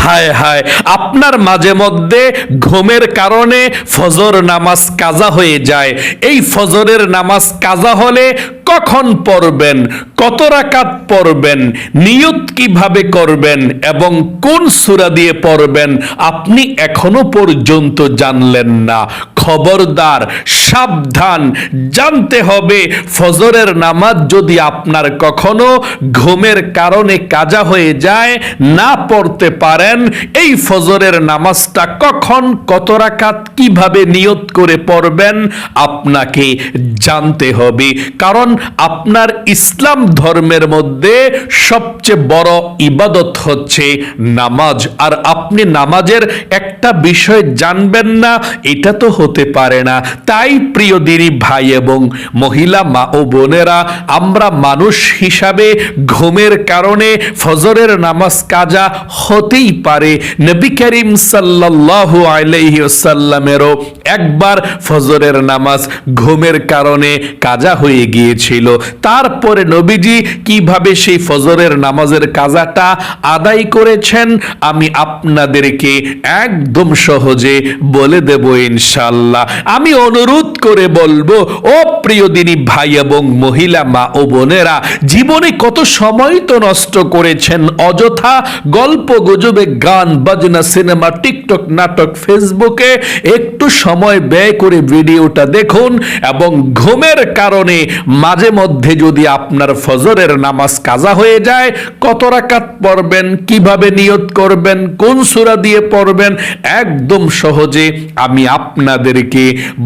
হায় হায়, আপনার মাঝে মধ্যে ঘুমের কারণে ফজর নামাজ কাজা হয়ে যায়। এই ফজরের নামাজ কাজা হলে কখন পড়বেন, কত রাকাত পড়বেন, নিয়ত কিভাবে করবেন এবং কোন সূরা দিয়ে পড়বেন আপনি এখনো পর্যন্ত জানলেন না। খবরদার, সাবধান, জানতে হবে ফজরের নামাজ যদি আপনার কখনো ঘুমের কারণে কাজা হয়ে যায়, না পড়তে পারেন, এই ফজরের নামাজটা কখন, কত রাকাত, কিভাবে নিয়ত করে পড়বেন আপনাকে জানতে হবে। কারণ আপনার ইসলাম ধর্মের মধ্যে সবচেয়ে বড় ইবাদত হচ্ছে নামাজ। আর আপনি নামাজের একটা বিষয় জানবেন না, এটা তো হতে পারে না। তাই প্রিয় দিনী ভাই এবং মহিলা মা ও বোনেরা, আমরা মানুষ হিসাবে ঘুমের কারণে ফজরের নামাজ কাজা হতেই পারে। নবী করিম সাল্লাল্লাহু আলাইহি ওয়াসাল্লামেরও একবার ফজরের নামাজ ঘুমের কারণে কাজা হয়ে গিয়েছিল। তারপরে নবীজি কিভাবে সেই ফজরের নামাজের কাজাটা আদায় করেছেন আমি আপনাদেরকে একদম সহজে বলে দেব ইনশাআল্লাহ। আমি অনুরোধ করে বলবো, ও প্রিয় দিনী ভাই এবং মহিলা মা ও বোনেরা, জীবনে কত সময় তো নষ্ট করেছেন অযথা গল্প গুজবে, গান বাজনা, সিনেমা, টিকটক, নাটক, ফেসবুকে। একটু সময় ব্যয় করে ভিডিওটা দেখুন এবং ঘুমের কারণে মাঝে মধ্যে যদি আপনার ফজরের নামাজ কাজা হয়ে যায়, কত রাকাত পড়বেন, কিভাবে নিয়ত করবেন, কোন সূরা দিয়ে পড়বেন, একদম সহজে আমি আপনাদেরকে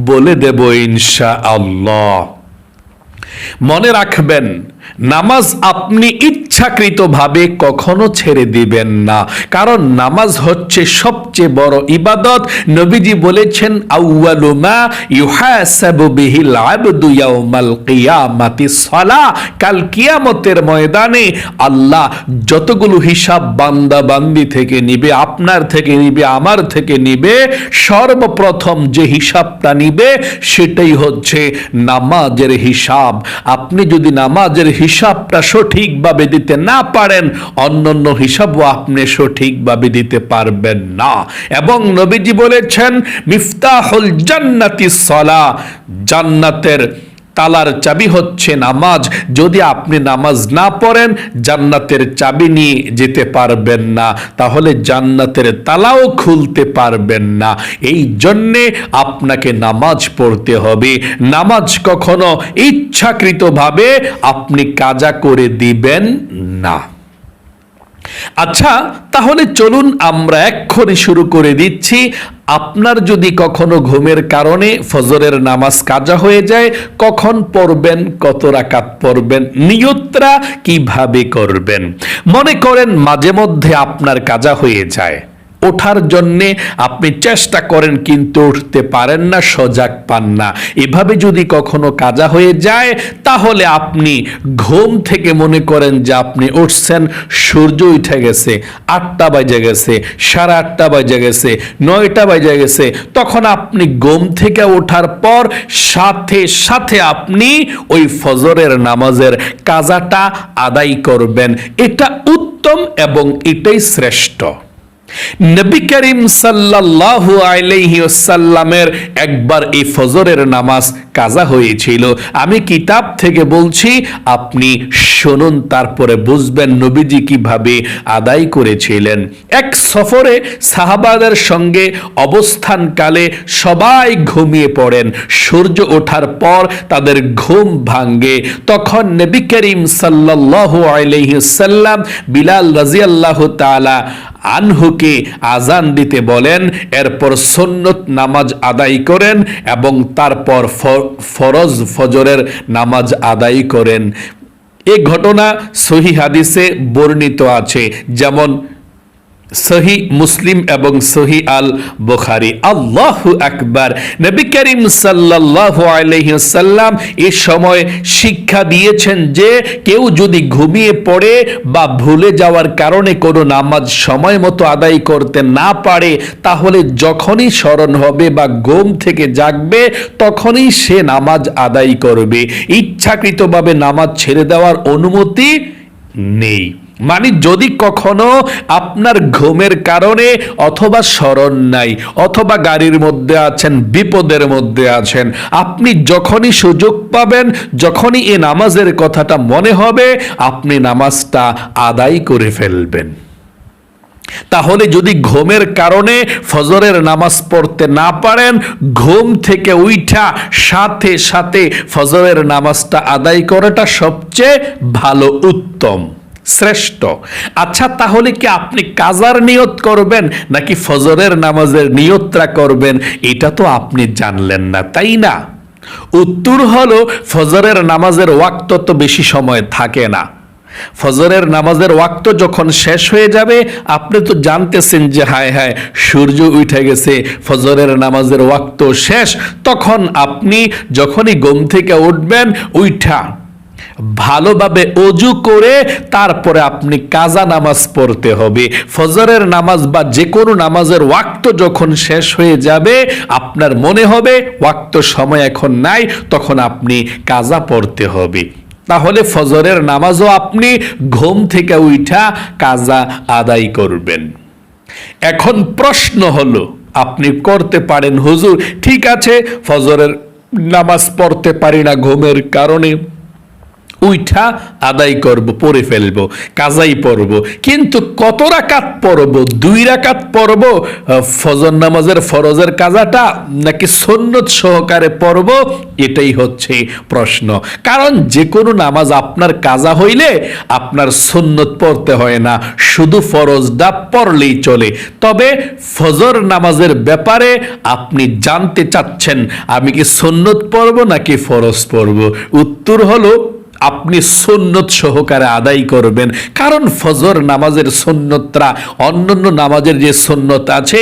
বলে দেব ইনশাআল্লাহ। মনে রাখবেন, নামাজ আপনি ইচ্ছাকৃতভাবে কখনো ছেড়ে দিবেন না, কারণ নামাজ হচ্ছে সবচেয়ে বড় ইবাদত। নবীজি বলেছেন, আউয়ালু মা ইউহাসাবু বিহিল আবদু ইয়াউমাল কিয়ামাতিস সালাহ। কাল কিয়ামতের ময়দানে আল্লাহ যতগুলো হিসাব বান্দা বান্দি থেকে নিবে, আপনার থেকে নিবে, আমার থেকে নিবে, সর্বপ্রথম যে হিসাবটা নিবে সেটাই হচ্ছে নামাজের হিসাব। আপনি যদি নামাজের হিসাবটা সঠিকভাবে দিতে না পারেন, অন্যান্য হিসাবও আপনি সঠিকভাবে দিতে পারবেন না। এবং নবীজি বলেছেন, মিফতাহুল জান্নাতিস সালাহ, জান্নাতের তালার চাবি হচ্ছে নামাজ। যদি আপনি নামাজ না পড়েন, জান্নাতের চাবি নিয়ে যেতে পারবেন না, তাহলে জান্নাতের তালাও খুলতে পারবেন না। এই জন্যে আপনাকে নামাজ পড়তে হবে। নামাজ কখনো ইচ্ছাকৃতভাবে আপনি কাজা করে দিবেন না। আচ্ছা, তাহলে চলুন আমরা এক্ষুনি শুরু করে দিচ্ছি। আপনার যদি কখনো ঘুমের কারণে ফজরের নামাজ কাজা হয়ে যায়, কখন পড়বেন, কত রাকাত পড়বেন, নিয়তটা কিভাবে করবেন। মনে করেন মাঝে মধ্যে আপনার কাজা হয়ে যায়, ওঠার জন্যে আপনি চেষ্টা করেন কিন্তু উঠতে পারেন না, সজাগ পান না। এভাবে যদি কখনো কাজা হয়ে যায়, তাহলে আপনি ঘুম থেকে মনে করেন যে আপনি উঠছেন, সূর্য উঠে গেছে, 8টা বাজে গেছে, 8:30 বাজে গেছে, 9টা বাজে গেছে, তখন আপনি ঘুম থেকে ওঠার পর সাথে সাথে আপনি ওই ফজরের নামাজের কাজাটা আদায় করবেন। এটা উত্তম এবং এটাই শ্রেষ্ঠ। নবী করিম সাল্লাল্লাহু আলাইহি ওয়াসাল্লামের একবার এই ফজরের নামাজ কাজা হয়েছিল। আমি কিতাব থেকে বলছি, আপনি শুনুন, তারপরে বুঝবেন নবীজি কিভাবে আদায় করেছিলেন। এক সফরে সাহাবাদের সঙ্গে অবস্থানকালে সবাই ঘুমিয়ে পড়েন। সূর্য ওঠার পর তাদের ঘুম ভাঙ্গে। তখন নবী করিম সাল্লাল্লাহু আলাইহি ওয়াসাল্লাম বিলাল রাদিয়াল্লাহু তাআলা আনহুকে আজান দিতে বলেন, এরপর সুন্নত নামাজ আদায় করেন এবং তারপর ফরজ ফজরের নামাজ আদায় করেন। এই ঘটনা সহিহ হাদিসে বর্ণিত আছে, যেমন সহি মুসলিম এবং সহি আল বুখারী। আল্লাহু আকবার। নবী করিম সাল্লাল্লাহু আলাইহি ওয়াসাল্লাম এই সময় শিক্ষা দিয়েছেন যে কেউ যদি ঘুমিয়ে পড়ে বা ভুলে যাওয়ার কারণে কোনো নামাজ সময় মতো আদায় করতে না পারে, তাহলে যখনই স্মরণ হবে বা ঘুম থেকে জাগবে তখনই সে নামাজ আদায় করবে। ইচ্ছাকৃতভাবে নামাজ ছেড়ে দেওয়ার অনুমতি নেই। মানে যদি কখনো আপনার ঘুমের কারণে অথবা স্মরণ নাই, অথবা গাড়ির মধ্যে আছেন, বিপদের মধ্যে আছেন, আপনি যখনই সুযোগ পাবেন, যখনই এই নামাজের কথাটা মনে হবে, আপনি নামাজটা আদায় করে ফেলবেন। তাহলে যদি ঘুমের কারণে ফজরের নামাজ পড়তে না পারেন, ঘুম থেকে উঠা সাথে সাথে ফজরের নামাজটা আদায় করাটা সবচেয়ে ভালো, উত্তম, শ্রেষ্ঠ। আচ্ছা, তাহলে কি আপনি কাজার নিয়ত করবেন নাকি ফজরের নামাজের নিয়তটা করবেন? এটা তো আপনি জানলেন না, তাই না? উত্তর হলো, ফজরের নামাজের ওয়াক্ত তো বেশি সময় থাকে না। ফজরের নামাজের ওয়াক্ত যখন শেষ হয়ে যাবে, আপনি তো জানতেছেন যে হায় হায় সূর্য উঠে গেছে, ফজরের নামাজের ওয়াক্ত শেষ। তখন আপনি যখনই ঘুম থেকে উঠবেন, উঠা ভালোভাবে অজু করে তারপরে আপনি কাজা নামাজ পড়তে হবে। ফজরের নামাজ বা যে কোনো নামাজের ওয়াক্ত যখন শেষ হয়ে যাবে, আপনার মনে হবে ওয়াক্ত সময় এখন নাই, তখন আপনি কাজা পড়তে হবে। তাহলে ফজরের নামাজও আপনি ঘুম থেকে উঠা কাজা আদায় করবেন। এখন প্রশ্ন হলো, আপনি করতে পারেন হুজুর, ঠিক আছে ফজরের নামাজ পড়তে পারি না ঘুমের কারণে, উইঠা আদায় করব, পড়ে ফেলব, কাজাই পড়ব, কিন্তু কত রাকাত পড়ব? 2 রাকাত পড়ব ফজর নামাজের ফরজের কাজাটা, নাকি সুন্নত সহকারে পড়ব? এটাই হচ্ছে প্রশ্ন। কারণ যে কোনো নামাজ আপনার কাজা হইলে আপনার সুন্নত পড়তে হয় না, শুধু ফরজটা পড়লেই চলে। তবে ফজর নামাজের ব্যাপারে আপনি জানতে চাচ্ছেন আমি কি সুন্নত পড়ব নাকি ফরজ পড়ব? উত্তর হলো, আপনি সুন্নত সহকারে আদায় করবেন। কারণ ফজর নামাজের সুন্নতরা অন্যান্য নামাজের যে সুন্নত আছে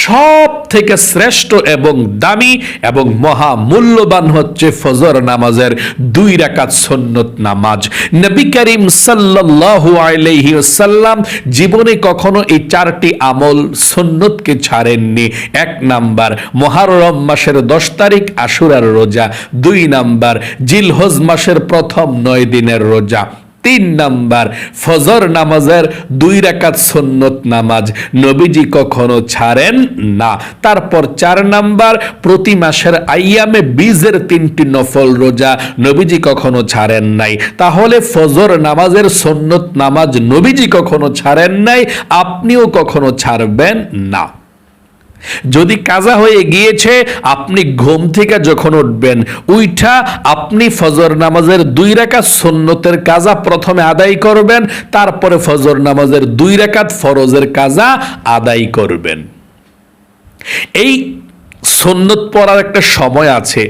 সব থেকে শ্রেষ্ঠ এবং দামি এবং মহা মূল্যবান হচ্ছে ফজর নামাজের 2 রাকাত সুন্নত নামাজ। নবী করিম সাল্লাল্লাহু আলাইহি ওয়াসাল্লাম জীবনে কখনো এই 4টি আমল সুন্নতকে ছাড়েননি। 1 নাম্বার মুহররম মাসের 10 তারিখ আশুরার রোজা, 2 নাম্বার জিলহজ মাসের প্রথম 9 দিনের রোজা, 3 নাম্বার ফজর নামাজের 2 রাকাত সুন্নত নামাজ নবীজি কখনো ছাড়েন না। তারপর 4 নাম্বার প্রতি মাসের আইয়ামে বীজের 3টি নফল রোজা নবীজি কখনো ছাড়েন নাই। তাহলে ফজর নামাজের সুন্নত নামাজ নবীজি কখনো ছাড়েন নাই, আপনিও কখনো ছাড়বেন না। যদি কাজা হয়ে গিয়েছে, আপনি ঘুম থেকে যখন উঠবেন, উইঠা আপনি ফজর নামাজের 2 রাকাত সুন্নতের কাজা প্রথমে আদায় করবেন, তারপরে ফজর নামাজের 2 রাকাত ফরজের কাজা আদায় করবেন। এই সুন্নত পড়ার একটা সময় আছে।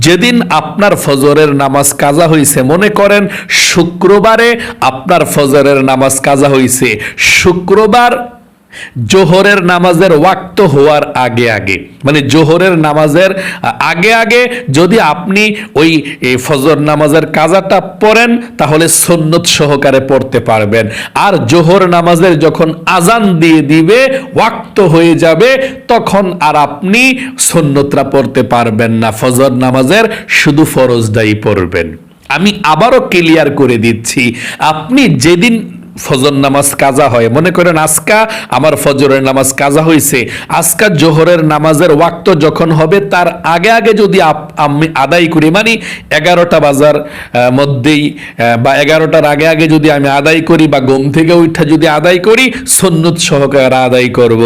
যেদিন আপনার ফজরের নামাজ কাজা হইছে, মনে করেন শুক্রবারে আপনার ফজরের নামাজ কাজা হইছে, শুক্রবার জোহরের নামাজের ওয়াক্ত হওয়ার আগে আগে, মানে জোহরের নামাজের আগে আগে যদি আপনি ওই ফজর নামাজের কাজাটা পড়েন, তাহলে সুন্নত সহকারে পড়তে পারবেন। আর জোহর নামাজের যখন আজান দিয়ে দিবে, ওয়াক্ত হয়ে যাবে, তখন আর আপনি সুন্নতরা পড়তে পারবেন না, ফজর নামাজের শুধু ফরজটাই পড়বেন। আমি আবারও ক্লিয়ার করে দিচ্ছি, আপনি যেদিন ফজর নামাজ কাজা হয়, মনে করেন আজকা আমার ফজরের নামাজ কাজা হয়েছে, আজকা জোহরের নামাজের ওয়াক্ত যখন হবে তার আগে আগে যদি আমি আদায় করি, মানে 11টা বাজার মধ্যেই বা 11টার আগে আগে যদি আমি আদায় করি বা ঘুম থেকে উঠা যদি আদায় করি, সুন্নত সহকারে আদায় করব।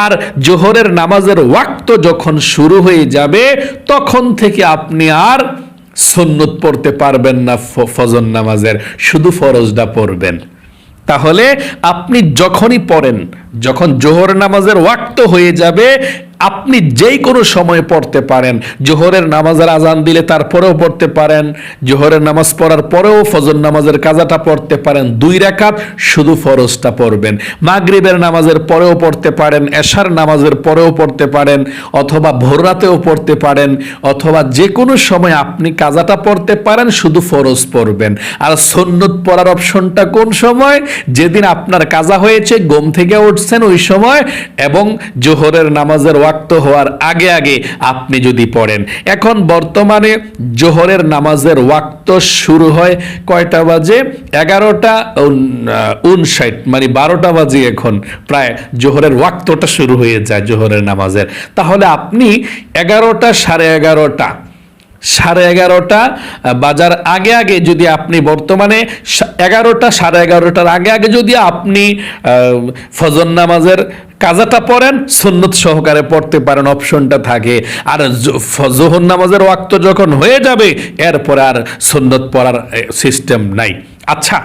আর জোহরের নামাজের ওয়াক্ত যখন শুরু হয়ে যাবে, তখন থেকে আপনি আর সুন্নত পড়তে পারবেন না ফজর নামাজের, শুধু ফরজটা পড়বেন। তাহলে আপনি যখনই পড়েন, যখন জোহর নামাজের ওয়াক্ত হয়ে যাবে, আপনি যেই কোনো সময় পড়তে পারেন। জোহরের নামাজের আজান দিলে তারপরেও পড়তে পারেন, জোহরের নামাজ পড়ার পরেও ফজর নামাজের কাজাটা পড়তে পারেন, 2 রাকাত শুধু ফরজটা পড়বেন। মাগরিবের নামাজের পরেও পড়তে পারেন, এশার নামাজের পরেও পড়তে পারেন, অথবা ভোর রাতেও পড়তে পারেন, অথবা যে কোনো সময় আপনি কাজাটা পড়তে পারেন, শুধু ফরজ পড়বেন। আর সুন্নত পড়ার অপশনটা কোন সময়? যেদিন আপনার কাজা হয়েছে, ঘুম থেকে উঠছেন ওই সময়, এবং জোহরের নামাজের ওয়াক্ত ওয়াক্ত হওয়ার আগে আগে আপনি যদি পড়েন। এখন বর্তমানে জোহরের নামাজের ওয়াক্ত শুরু হয় কয়টা বাজে? 11:59, মানে 12টা বাজে এখন প্রায় জোহরের ওয়াক্তটা শুরু হয়ে যায় জোহরের নামাজের। তাহলে আপনি 11টা, 11:30 বাজার আগে আগে যদি আপনি বর্তমানে 11টা, 11:30 আগে আগে যদি আপনি ফজর নামাজের কাজাটা পড়েন, সুন্নত সহকারে পড়তে পারেন, অপশনটা থাকে। আর জোহর নামাজের ওয়াক্ত যখন হয়ে যাবে এরপর আর সুন্নত পড়ার সিস্টেম নাই। আচ্ছা,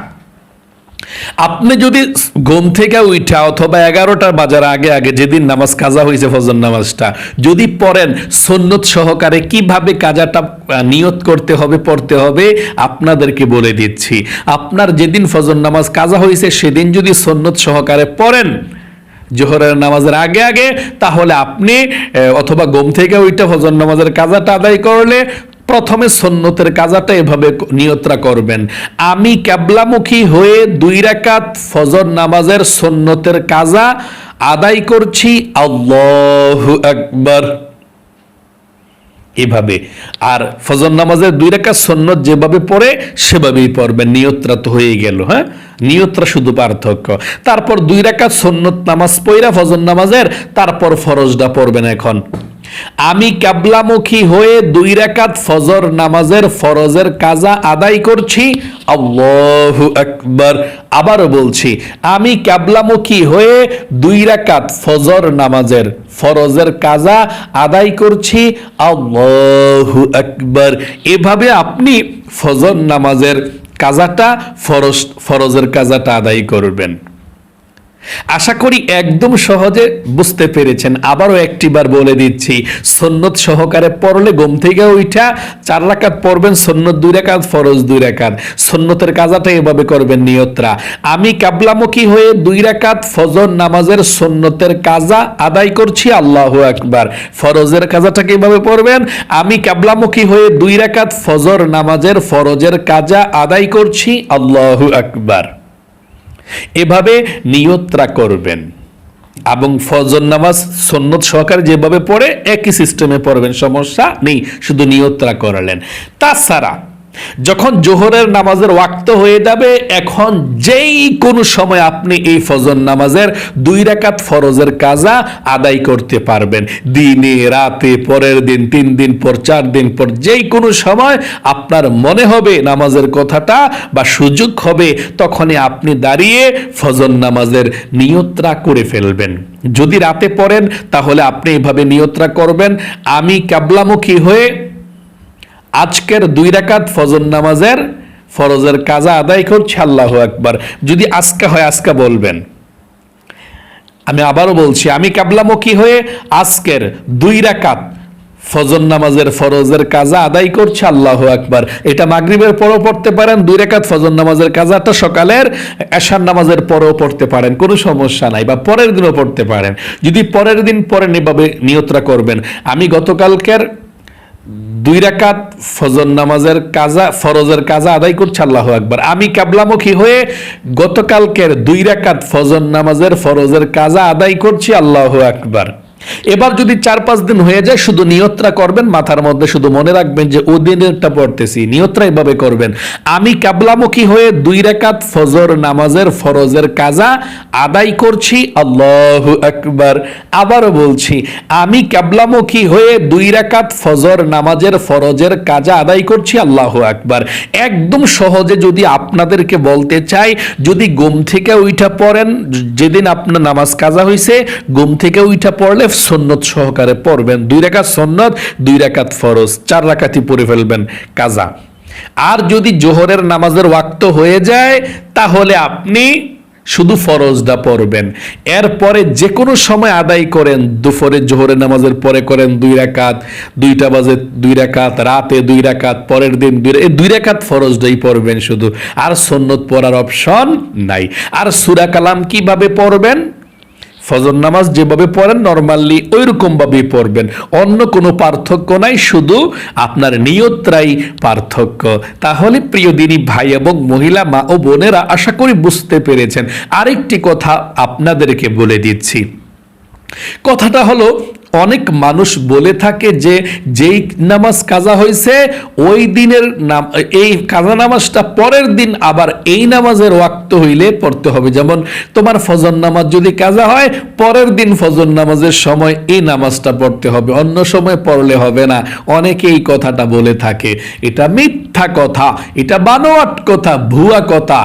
আপনি যদি ঘুম থেকে উঠা অথবা 11টা বাজার আগে আগে যেদিন নামাজ কাজা হয়েছে ফজর নামাজটা যদি পড়েন, সুন্নত সহকারে কিভাবে কাজাটা নিয়ত করতে হবে, পড়তে হবে আপনাদেরকে বলে দিচ্ছি। আপনার যেদিন ফজর নামাজ কাজা হয়েছে সেদিন যদি সুন্নত সহকারে পড়েন জোহরের নামাজের আগে আগে, তাহলে আপনি অথবা ঘুম থেকে উঠে ফজর নামাজের কাজাটা আদায় করলে প্রথমে সুন্নতের কাজাটা এভাবে নিয়তরা করবেন, আমি কিবলামুখী হয়ে 2 রাকাত ফজর নামাজের সুন্নতের কাজা আদায় করছি, আল্লাহু আকবার, এভাবে। আর ফজর নামাজের 2 রাকাত সুন্নত যেভাবে পড়ে সেভাবেই পড়বেন। নিয়তরা তো হয়ে গেল। হ্যাঁ, নিয়তরা শুধু পার্থক্য। তারপর 2 রাকাত সুন্নত নামাজ পড়া ফজর নামাজের, তারপর ফরজটা পড়বেন। এখন আমি কিবলামুখী হয়ে 2 রাকাত ফজর নামাজের ফরজের কাজা আদায় করছি, আল্লাহু আকবার। আবারও বলছি, আমি কিবলামুখী হয়ে 2 রাকাত ফজর নামাজের ফরজের কাজা আদায় করছি, আল্লাহু আকবার। এভাবে আপনি ফজর নামাজের কাজাটা ফরজের কাজাটা আদায় করবেন। আশা করি একদম সহজে বুঝতে পেরেছেন। আবারও একটিবার বলে দিচ্ছি, সুন্নত সহকারে পড়লে ঘুম থেকে উঠা 4 রাকাত পড়বেন, সুন্নত 2 রাকাত, ফরজ 2 রাকাত। সুন্নতের কাজাটা এভাবে করবেন নিয়তরা, আমি কিবলামুখী হয়ে 2 রাকাত ফজর নামাজের সুন্নতের কাজা আদায় করছি, আল্লাহু আকবার। ফরজের কাজাটা কিভাবে পড়বেন? আমি কিবলামুখী হয়ে 2 রাকাত ফজর নামাজের ফরজের কাজা আদায় করছি, আল্লাহু আকবার। এভাবে নিয়তরা করবেন এবং ফজর নামাজ সুন্নত সহকারে যেভাবে পড়ে একই সিস্টেমে পড়বেন, সমস্যা নেই, শুধু নিয়তরা করলেন। তাছাড়া যখন জোহরের নামাজের ওয়াক্ত হয়ে যাবে, এখন যেই কোনো সময় আপনি এই ফজর নামাজের 2 রাকাত ফরজের কাজা আদায় করতে পারবেন। দিনে রাতে, পরের দিন, 3 দিন পর, 4 দিন পর, যেই কোনো সময় আপনার মনে হবে নামাজের কথাটা বা সুযোগ হবে, তখনই আপনি দাঁড়িয়ে ফজর নামাজের নিয়তরা করে ফেলবেন। যদি রাতে পড়েন তাহলে আপনি এভাবে নিয়তরা করবেন, আমি কিবলামুখী হয়ে আজকের 2 রাকাত ফজর নামাজের ফরজের কাজা আদায় করছি, আল্লাহু আকবার। যদি আজকে হয় আজকে বলবেন। আমি আবারও বলছি, আমি কিবলামুখী হয়ে আজকের 2 রাকাত ফজর নামাজের ফরজের কাজা আদায় করছি, আল্লাহু আকবার। এটা মাগরিবের পরও পড়তে পারেন, 2 রাকাত ফজর নামাজের কাজাটা সকালের এশার নামাজের পরও পড়তে পারেন, কোনো সমস্যা নাই, বা পরের দিনও পড়তে পারেন। যদি পরের দিন পড়েন এভাবে নিয়তরা করবেন, আমি গতকালকের 2 রাকাত ফজর নামাজের কাজা ফরজের কাজা আদায় করছি, আল্লাহু আকবার। আমি কিবলামুখী হয়ে গতকালকের 2 রাকাত ফজর নামাজের ফরজের কাজা আদায় করছি, আল্লাহু আকবার। এবার যদি 4-5 দিন হয়ে যায়, শুধু নিয়তরা করবেন, মাথার মধ্যে শুধু মনে রাখবেন যে ও দিনেরটা পড়তেছি, নিয়তরা এভাবে করবেন, আমি কিবলামুখী হয়ে 2 রাকাত ফজর নামাজের ফরজের কাজা আদায় করছি, আল্লাহু আকবার। আবারও বলছি, আমি কিবলামুখী হয়ে 2 রাকাত ফজর নামাজের ফরজের কাজা আদায় করছি, আল্লাহু আকবার। একদম সহজে যদি আপনাদেরকে বলতে চাই, যদি ঘুম থেকে উঠা পড়েন, যেদিন আপনার নামাজ কাজা হয়েছে ঘুম থেকে উঠা পড়লে সুন্নত সহকারে পড়বেন, 2 রাকাত সুন্নত, 2 রাকাত ফরজ, 4 রাকাতই পড়ে ফেলবেন কাজা। আর যদি জোহরের নামাজের ওয়াক্ত হয়ে যায় তাহলে আপনি শুধু ফরজটা পড়বেন। এরপরে যে কোনো সময় আদায় করেন, দুপুরে জোহরের নামাজের পরে করেন 2 রাকাত, 2টা বাজে 2 রাকাত, রাতে 2 রাকাত, পরের দিন 2 রাকাত ফরজটাই পড়বেন শুধু, আর সুন্নত পড়ার অপশন নাই। আর সূরা কালাম কিভাবে পড়বেন? ফজর নামাজ যেভাবে পড়েন নরমালি ওই রকম ভাবেই পড়বেন, অন্য কোনো পার্থক্য নাই, শুধু আপনার নিয়তরাই পার্থক্য। তাহলে প্রিয় দিনী ভাই এবং মহিলা মা ও বোনেরা, আশা করি বুঝতে পেরেছেন। আরেকটি কথা আপনাদেরকে বলে দিচ্ছি, কথাটা হলো অনেক মানুষ বলে থাকে যে যেই নামাজ কাজা হয়েছে ওই দিনের নাম, এই কাজা নামাজটা পরের দিন আবার এই নামাজের ওয়াক্ত হইলে পড়তে হবে। যেমন তোমার ফজর নামাজ যদি কাজা হয়, পরের দিন ফজর নামাজের সময় এই নামাজটা পড়তে হবে, অন্য সময় পড়লে হবে না। অনেকে এই কথাটা বলে থাকে, এটা মিথ্যা কথা, এটা বানোয়াট কথা, ভুয়া কথা।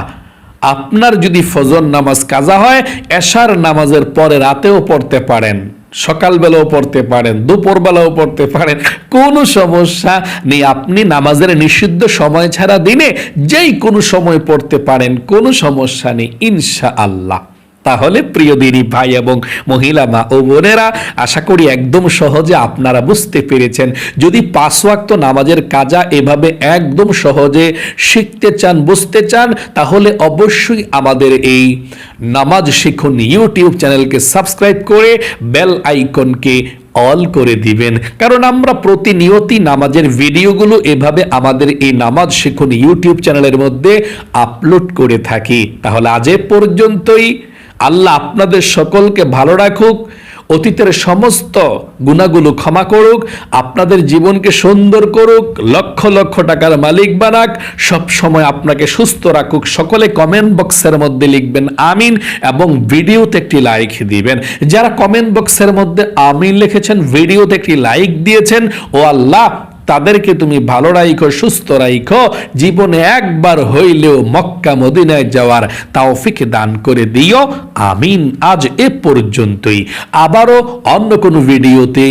আপনার যদি ফজর নামাজ কাজা হয়, এশার নামাজের পরে রাতেও পড়তে পারেন, সকালবেলাও পড়তে পারেন, দুপুরবেলাও পড়তে পারেন, কোনো সমস্যা নেই। আপনি নামাজের নিষিদ্ধ সময় ছাড়া দিনে যেই কোনো সময় পড়তে পারেন, কোনো সমস্যা নেই ইনশাআল্লাহ। তাহলে প্রিয় দিনী ভাই এবং মহিলা মা ও বোনেরা, আশা করি একদম সহজে আপনারা বুঝতে পেরেছেন। যদি 5 ওয়াক্ত নামাজের কাজা এভাবে একদম সহজে শিখতে চান, বুঝতে চান, তাহলে অবশ্যই আমাদের এই নামাজ শিখুন ইউটিউব চ্যানেলকে সাবস্ক্রাইব করে বেল আইকনকে অল করে দিবেন, কারণ আমরা প্রতিনিয়তই নামাজের ভিডিওগুলো এভাবে আমাদের এই নামাজ শিখুন ইউটিউব চ্যানেলের মধ্যে আপলোড করে থাকি। তাহলে আজ এ পর্যন্তই। আল্লাহ আপনাদের সকলকে ভালো রাখুক, অতীতের সমস্ত গুনাহগুলো ক্ষমা করুক, আপনাদের জীবনকে সুন্দর করুক, লক্ষ লক্ষ টাকার মালিক বানাক, সব সময় আপনাকে সুস্থ রাখুক। সকলে কমেন্ট বক্সের মধ্যে লিখবেন আমিন এবং ভিডিওতে একটি লাইক দিবেন। যারা কমেন্ট বক্সের মধ্যে আমিন লিখেছেন, ভিডিওতে একটি লাইক দিয়েছেন, ও আল্লাহ তাদেরকে তুমি ভালো রাখো, সুস্থ রাখো, জীবনে একবার হইলেও মক্কা মদিনায় যাওয়ার তৌফিক দান করে দিও, আমিন। আজ এ পর্যন্তই, আবারও অন্য কোনো ভিডিওতে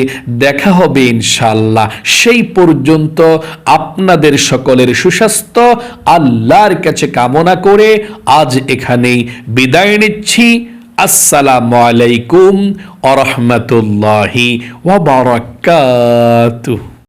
দেখা হবে ইনশাআল্লাহ। সেই পর্যন্ত আপনাদের সকলের সুস্বাস্থ্য আল্লাহর কাছে কামনা করে আজ এখানেই বিদায় নিচ্ছি। আসসালামু আলাইকুম ওয়া রাহমাতুল্লাহি ওয়া বারাকাতুহু।